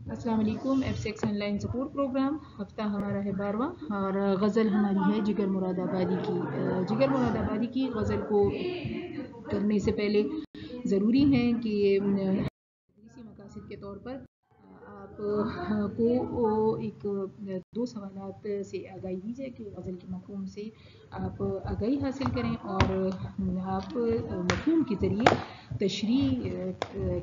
अस्सलाम वालेकुम। F6 online support programme हफ्ता हमारा है 12वां और गज़ल हमारी है जिगर मुरादाबादी की। जिगर मुरादाबादी की गज़ल को करने से पहले ज़रूरी है कि इसी मकासद के तौर पर आप को एक दो सवालात से आगाही दी जाए कि गज़ल के मफ़हूम से आप आगाही हासिल करें और आप मफ़हूम के ज़रिए तशरीह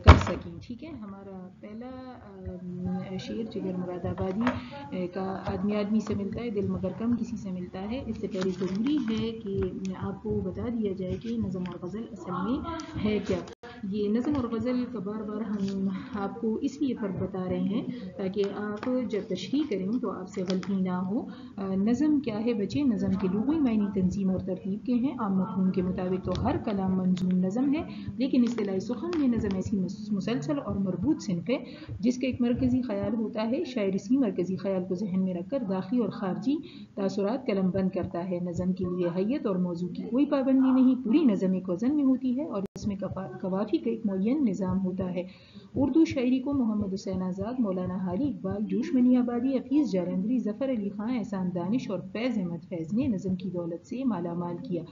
कर सकें। ठीक है, हमारा पहला शेर जिगर मुरादाबादी का आदमी आदमी से मिलता है, दिल मगर कम किसी से मिलता है। इससे पहले ज़रूरी है कि आपको बता दिया जाए कि नज़म और गज़ल असल में है क्या। ये नज़म और गज़ल का बार बार हम आपको इसलिए फ़र्क बता रहे हैं ताकि आप जब तशरीह करें तो आपसे गलती ना हो। नज़म क्या है बच्चे? नज़म के लुग़वी मायने तंज़ीम और तरतीब के हैं। आम मफ़हूम के मुताबिक तो हर कलाम मंज़ूम नज़म है, लेकिन इस्तिलाही सुख़न में नज़म ऐसी मुसलसल और मरबूत सिन्फ़ है जिसका एक मरकज़ी ख़याल होता है। शायर इसी मरकज़ी ख़याल को ज़हन में रखकर दाखिली और ख़ारजी तासुरात कलम बंद करता है। नज़म के लिए हैयत और मौज़ू की कोई पाबंदी नहीं, पूरी नज़म एक वज़न में होती है और इसमें कवाफ़ी का एक मुअय्यन निज़ाम होता है। उर्दू शायरी को मोहम्मद हुसैन आज़ाद, मौलाना हाली इक़बाल, जोश मनी आबादी, हफ़ीज़ जालंधरी, ज़फ़र अली ख़ां, एहसान दानिश और फैज़ अहमद फैज़ ने नज़म की दौलत से मालामाल किया।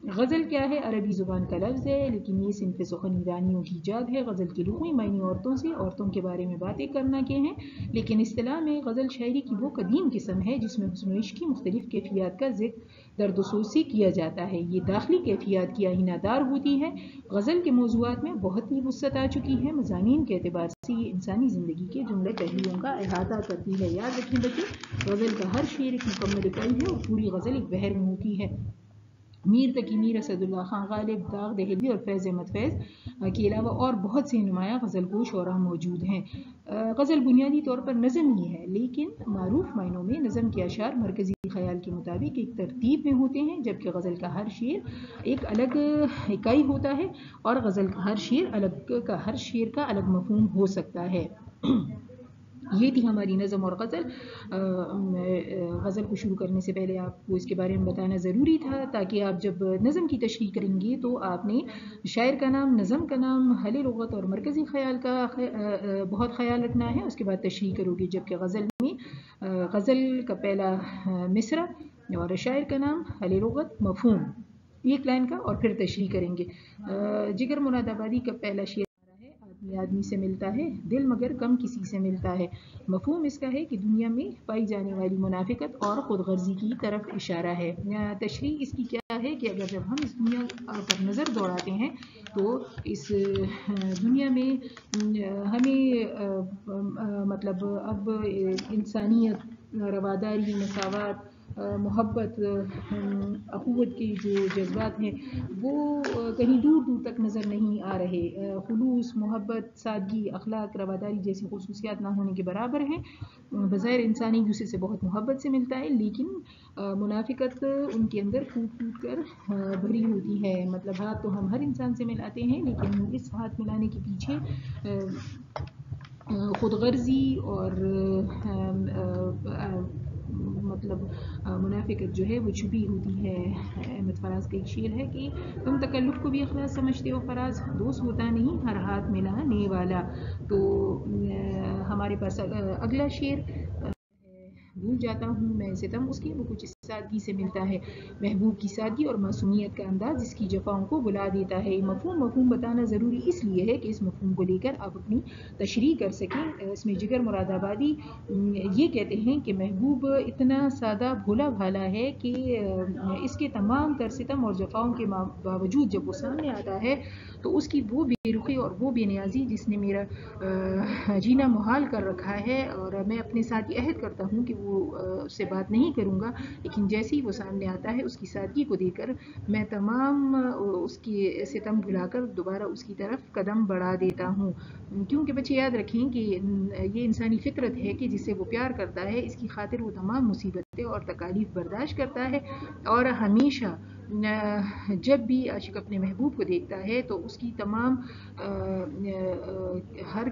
गज़ल क्या है? अरबी ज़ुबान का लफ्ज़ है, लेकिन ये सिन्फ़ सुख़न ईरानियों की ईजाद है। गज़ल के लुग़वी मायने औरतों के बारे में बातें करना के हैं, लेकिन इस्तिलाह में गज़ल शायरी की वो कदीम किस्म है जिसमें हुस्न व इश्क की मुख्तलिफ़ कैफ़ियत का ज़िक्र दर्द सोच से किया जाता है। ये दाखिली कैफ़ियत की आइनादार होती है। गज़ल के मौज़ूआत में बहुत ही वुसअत आ चुकी है। मज़ामीन के एतबार से ये इंसानी ज़िंदगी के जुमले पहलुओं का अहाता करती है। याद रखें बच्चे, गज़ल का हर शेर एक मुकम्मल इकाई है और पूरी गज़ल एक बहर में होती है। मीर तकी, मीर असदुल्ला खां गालिब, दाग दहलवी और फैज़ अहमद फैज़ के अलावा और बहुत से नुमाया गज़ल को शोरा मौजूद हैं। गज़ल बुनियादी तौर पर नज़म ही है, लेकिन मारूफ मायनों में नज़म के अशार मरकज़ी ख़याल के मुताबिक एक तरतीब में होते हैं, जबकि गज़ल का हर शेर एक अलग इकाई होता है और गज़ल का हर शेर का अलग मफ़हूम हो सकता है। ये थी हमारी नज़म और गज़ल। गज़ल को शुरू करने से पहले आपको इसके बारे में बताना ज़रूरी था, ताकि आप जब नज़म की तशरीह करेंगे तो आपने शायर का नाम, नज़म का नाम, हल लुग़त और मरकज़ी ख़याल का बहुत ख़याल रखना है। उसके बाद तशरीह करोगे, जबकि गज़ल में गज़ल का पहला मिसरा और शायर का नाम, हल लुग़त, मफ़हूम, एक लाइन का, और फिर तशरीह करेंगे। जिगर मुरादाबादी का पहला शेर आदमी आदमी से मिलता है, दिल मगर कम किसी से मिलता है। मफ़हूम इसका है कि दुनिया में पाई जाने वाली मुनाफ़िक़त और ख़ुदगर्ज़ी की तरफ इशारा है। तशरीह इसकी क्या है कि अगर जब हम इस दुनिया पर नज़र दौड़ाते हैं तो इस दुनिया में हमें मतलब अब इंसानियत, रवादारी, मसावत, मोहब्बत, अख़ुवत के जो जज्बात हैं वो कहीं दूर दूर तक नज़र नहीं आ रहे। खुलूस, मोहब्बत, सादगी, अखलाक, रवादारी जैसी खुसूसियात ना होने के बराबर हैं। बज़ाहिर इंसान एक दूसरे से बहुत मोहब्बत से मिलता है, लेकिन मुनाफ़िक़त उनके अंदर फूट फूट कर भरी होती है। मतलब हाथ तो हम हर इंसान से मिलाते हैं, लेकिन इस हाथ मिलाने के पीछे ख़ुदगर्ज़ी और मतलब मुनाफ़िक़त जो है वो छुपी होती है। अहमद फराज का एक शेर है कि तुम तकल्लुफ़ को भी अखलास समझते हो फराज, दोस्त होता नहीं हर हाथ मिलाने वाला। तो हमारे पास अगला शेर भूल जाता हूँ मैं सितम उसके, वो कुछ इस सादगी से मिलता है। महबूब की सादगी और मासूमियत का अंदाज़ इसकी जफ़ाओं को बुला देता है। मफ़हूम बताना ज़रूरी इसलिए है कि इस मफ़हूम को लेकर आप अपनी तशरीह कर सकें। इसमें जिगर मुरादाबादी ये कहते हैं कि महबूब इतना सादा भोला भाला है कि इसके तमाम तर सितम और जफ़ाओं के बावजूद जब वो सामने आता है तो उसकी वो बेरुखी और वो बेनियाज़ी जिसने मेरा जीना मुहाल कर रखा है, और मैं अपने साथ ये अहद करता हूँ कि वो उससे बात नहीं करूँगा, लेकिन जैसे ही वो सामने आता है उसकी सादगी को देखकर मैं तमाम उसकी सितम भुलाकर दोबारा उसकी तरफ कदम बढ़ा देता हूँ। क्योंकि बच्चे याद रखें कि ये इंसानी फितरत है कि जिससे वो प्यार करता है इसकी खातिर वो तमाम मुसीबतें और तकालीफ बर्दाश्त करता है, और हमेशा जब भी आशिक अपने महबूब को देखता है तो उसकी हर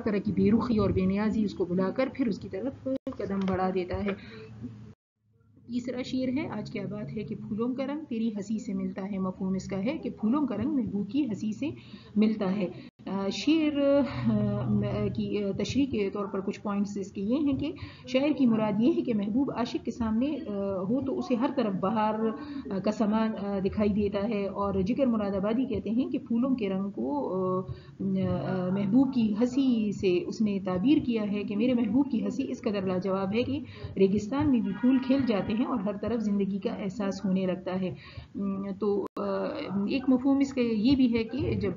तरह की बेरुखी और बेनियाज़ी उसको बुलाकर फिर उसकी तरफ कदम बढ़ा देता है। तीसरा शेर है, आज क्या बात है कि फूलों का रंग तेरी हंसी से मिलता है। मफ़हूम इसका है कि फूलों का रंग महबूब की हंसी से मिलता है। शेर की तशरीह के तौर पर कुछ पॉइंट्स इसके ये हैं कि शायर की मुराद ये है कि महबूब आशिक के सामने हो तो उसे हर तरफ बहार का सामान दिखाई देता है। और जिगर मुरादाबादी कहते हैं कि फूलों के रंग को महबूब की हंसी से उसने ताबीर किया है कि मेरे महबूब की हंसी इस कदर लाजवाब है कि रेगिस्तान में भी फूल खिल जाते हैं और हर तरफ ज़िंदगी का एहसास होने लगता है। तो एक मफहूम इसका ये भी है कि जब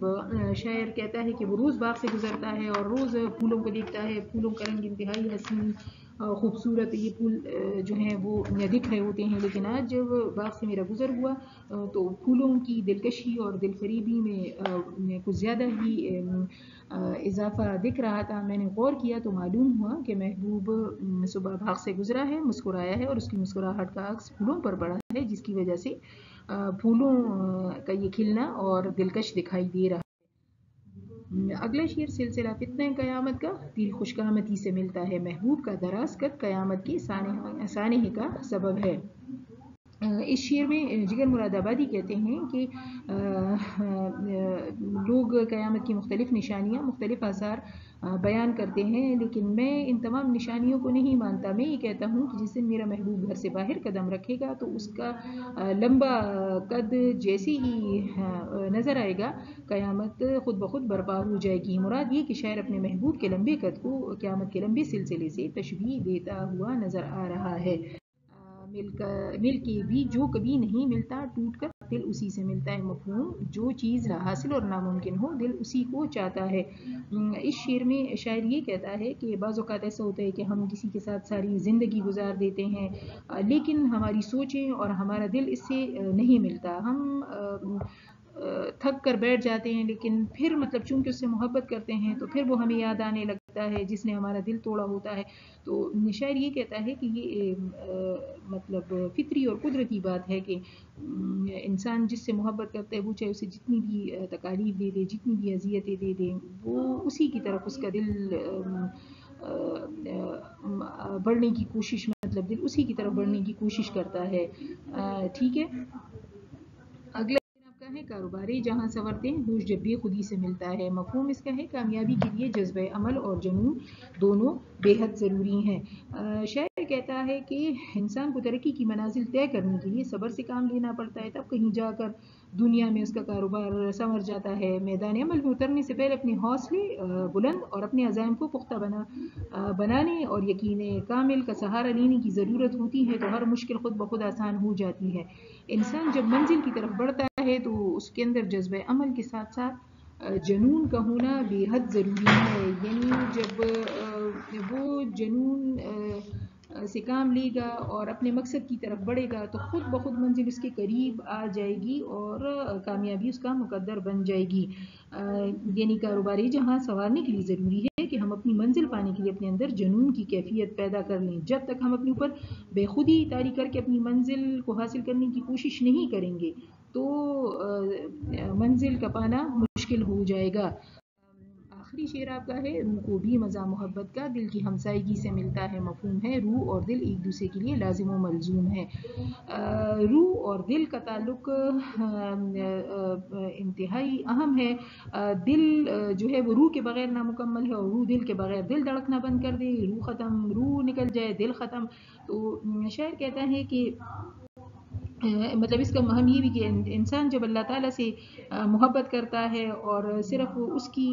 शायर कहता है कि वो रोज़ बाग से गुजरता है और रोज़ फूलों को देखता है, फूलों का रंग इंतहाई हसीन खूबसूरत, ये फूल जो हैं वो दिख रहे होते हैं, लेकिन आज जब बाग से मेरा गुजर हुआ तो फूलों की दिलकशी और दिलफरीबी में कुछ ज़्यादा ही इजाफा दिख रहा था। मैंने गौर किया तो मालूम हुआ कि महबूब सुबह बाग से गुजरा है, मुस्कुराया है और उसकी मुस्कुराहट का अक्स फूलों पर पड़ा है, जिसकी वजह से फूलों का ये खिलना और दिलकश दिखाई दे रहा है। अगला शेर सिलसिला फित्ने क़यामत का, दिल खुशकामती से मिलता है महबूब का, दराज कद क़यामत की सानहे का सबब है। इस शेर में जिगर मुरादाबादी कहते हैं कि लोग क़यामत की मुख्तलिफ़ निशानियाँ, मुख्तलिफ़ आसार बयान करते हैं, लेकिन मैं इन तमाम निशानियों को नहीं मानता। मैं ये कहता हूँ कि जिस दिन मेरा महबूब घर से बाहर कदम रखेगा तो उसका लंबा कद जैसे ही नज़र आएगा, क़यामत खुद ब खुद बर्पा हो जाएगी। मुराद ये कि शायर अपने महबूब के लंबे कद को क़यामत के लंबे सिलसिले से तशबीह देता हुआ नज़र आ रहा है। मिल के भी जो कभी नहीं मिलता, टूट कर दिल उसी से मिलता है। मफहूम, जो चीज़ हासिल और नामुमकिन हो दिल उसी को चाहता है। इस शेर में शायर ये कहता है कि बाज़ औक़ात ऐसा होता है कि हम किसी के साथ सारी ज़िंदगी गुजार देते हैं, लेकिन हमारी सोचें और हमारा दिल इससे नहीं मिलता। हम थक कर बैठ जाते हैं, लेकिन फिर मतलब चूंकि उससे मोहब्बत करते हैं तो फिर वो हमें याद आने लगता है जिसने हमारा दिल तोड़ा होता है। तो शायर ये कहता है कि ये मतलब फितरी और कुदरती बात है कि इंसान जिससे मोहब्बत करता है वो चाहे उसे जितनी भी तकालीफ दे दे, जितनी भी अजियतें दे दे, वो उसी की तरफ उसका दिल बढ़ने की कोशिश, मतलब दिल उसी की तरफ बढ़ने की कोशिश करता है। ठीक है। अगला आपका है कारोबारी जहाँ संवरते हैं होश जब भी खुदी से मिलता है। मफहूम इसका है कामयाबी के लिए जज्बे अमल और जुनून दोनों बेहद ज़रूरी हैं। शायर कहता है कि इंसान को तरक्की की मनाजिल तय करने के लिए सब्र से काम लेना पड़ता है, तब कहीं जाकर दुनिया में उसका कारोबार संवर जाता है। मैदान अमल में उतरने से पहले अपने हौसले बुलंद और अपने अज़ाइम को पुख्ता बनाने और यकीन कामिल का सहारा लेने की ज़रूरत होती है, तो हर मुश्किल खुद ब खुद आसान हो जाती है। इंसान जब मंजिल की तरफ बढ़ता है तो उसके अंदर जज्बे अमल के साथ साथ जुनून का होना बेहद ज़रूरी है। यानी जब वो जुनून से काम लेगा और अपने मकसद की तरफ बढ़ेगा तो खुद ब खुद मंजिल उसके करीब आ जाएगी और कामयाबी उसका मुकद्दर बन जाएगी। यानी कारोबारी जहाँ संवारने के लिए ज़रूरी है कि हम अपनी मंजिल पाने के लिए अपने अंदर जुनून की कैफियत पैदा कर लें। जब तक हम अपने ऊपर बेखुदी तारी करके अपनी मंजिल को हासिल करने की कोशिश नहीं करेंगे तो मंजिल का पाना मुश्किल हो जाएगा। आखिरी शेर आपका है रूह को भी मज़ा मोहब्बत का, दिल की हमसायगी से मिलता है। मफहूम है रूह और दिल एक दूसरे के लिए लाजिम व मलजूम है। रूह और दिल का ताल्लुक इंतहाई अहम है। दिल जो है वो रूह के बगैर नामुकम्मल है और रूह दिल के बगैर, दिल धड़कना बंद कर दे, रूह ख़त्म, रूह निकल जाए, दिल ख़त्म। तो शायर कहता है कि मतलब इसका हम ये भी कि इंसान जब अल्लाह ताला से मोहब्बत करता है और सिर्फ उसकी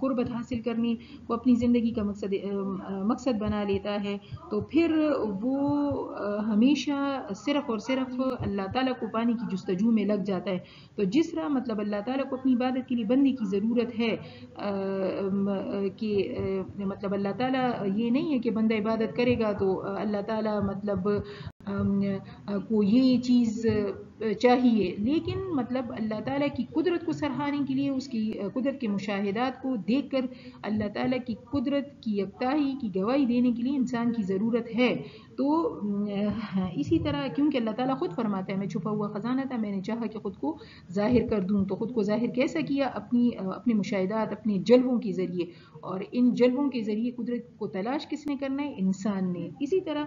कुर्बत हासिल करने को अपनी ज़िंदगी का मकसद बना लेता है, तो फिर वो हमेशा सिर्फ और सिर्फ अल्लाह ताला को पाने की जुस्तजू में लग जाता है। तो जिस तरह मतलब अल्लाह ताला को अपनी इबादत के लिए बनने की ज़रूरत है कि मतलब अल्लाह ताला ये नहीं है कि बंदा इबादत करेगा तो अल्लाह ताला मतलब को ये चीज़ चाहिए, लेकिन मतलब अल्लाह ताला की कुदरत को सराहने के लिए उसकी कुदरत के मुशाहिदात को देखकर अल्लाह ताला की कुदरत की यकताई की गवाही देने के लिए इंसान की ज़रूरत है। तो इसी तरह क्योंकि अल्लाह ताला खुद फरमाता है मैं छुपा हुआ ख़जाना था, मैंने चाहा कि ख़ुद को ज़ाहिर कर दूँ। तो ख़ुद को ज़ाहिर कैसा किया? अपने मुशाहिदात, अपने जल्वों के ज़रिए, और इन जल्वों के ज़रिए कुदरत को तलाश किसने करना है? इंसान ने। इसी तरह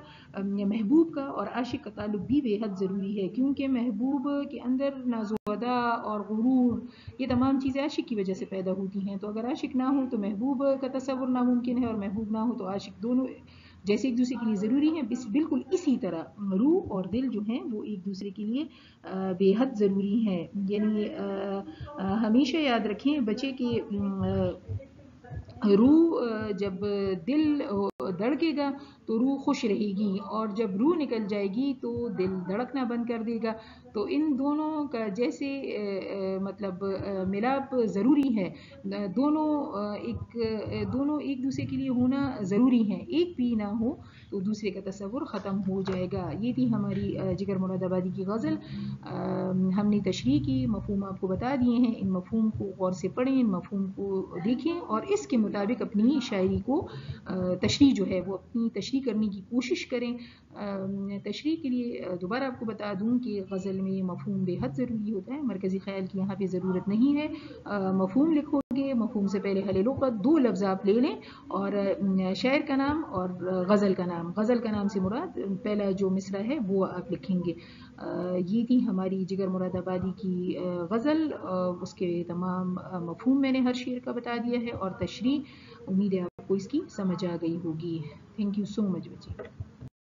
महबूब का और आशिक का ताल्लुक भी बेहद ज़रूरी है, क्योंकि महबूब محبوب کے اندر ناز و ادا اور غرور یہ تمام چیزیں عاشق کی وجہ سے پیدا ہوتی ہیں. تو اگر عاشق نہ ہو تو محبوب کا تصور ناممکن ہے، اور محبوب نہ ہو تو عاشق دونوں جیسے ایک دوسرے کے لیے ضروری ہیں، بالکل اسی طرح روح اور دل جو ہیں وہ ایک دوسرے کے لیے بے حد ضروری ہیں. یعنی ہمیشہ یاد رکھیں بچے کی روح جب دل دھڑکے گا تو روح خوش رہے گی، اور جب روح نکل جائے گی تو دل دھڑکنا بند کر دے گا. تو ان دونوں کا جیسے مطلب ملاپ ضروری ہے، دونوں ایک دوسرے کے لیے ہونا ضروری ہے. ایک بھی نہ ہو تو دوسرے کا تصور ختم ہو جائے گا. یہ تھی ہماری جگر مراد آبادی کی غزل. ہم نے تشریح کی، مفہوم آپ کو بتا دیے ہیں. ان مفہوم کو غور سے پڑھیں، ان مفہوم کو دیکھیں، اور اس کے مطابق اپنی شاعری کو تشریح جو ہے وہ اپنی تشریح کرنے کی کوشش کریں. تشریح کے لیے دوبارہ آپ کو بتا دوں کہ غزل میں مفہوم بے حد ضروری ہوتا ہے، مرکزی خیال کی یہاں پہ ضرورت نہیں ہے. مفہوم لکھو گے، مفہوم سے پہلے حل لغت 2 لفظ آپ لے لیں، اور شاعر کا نام اور غزل کا نام. غزل کا نام سے مراد پہلا جو مصرع ہے وہ آپ لکھیں گے. یہ تھی ہماری جگر مراد آبادی کی غزل. اس کے تمام مفہوم میں نے ہر شعر کا بتا دیا ہے، اور تشریح امید ہے آپ کو اس کی سمجھ آ گئی ہوگی. تھینک یو سو مچ بچے.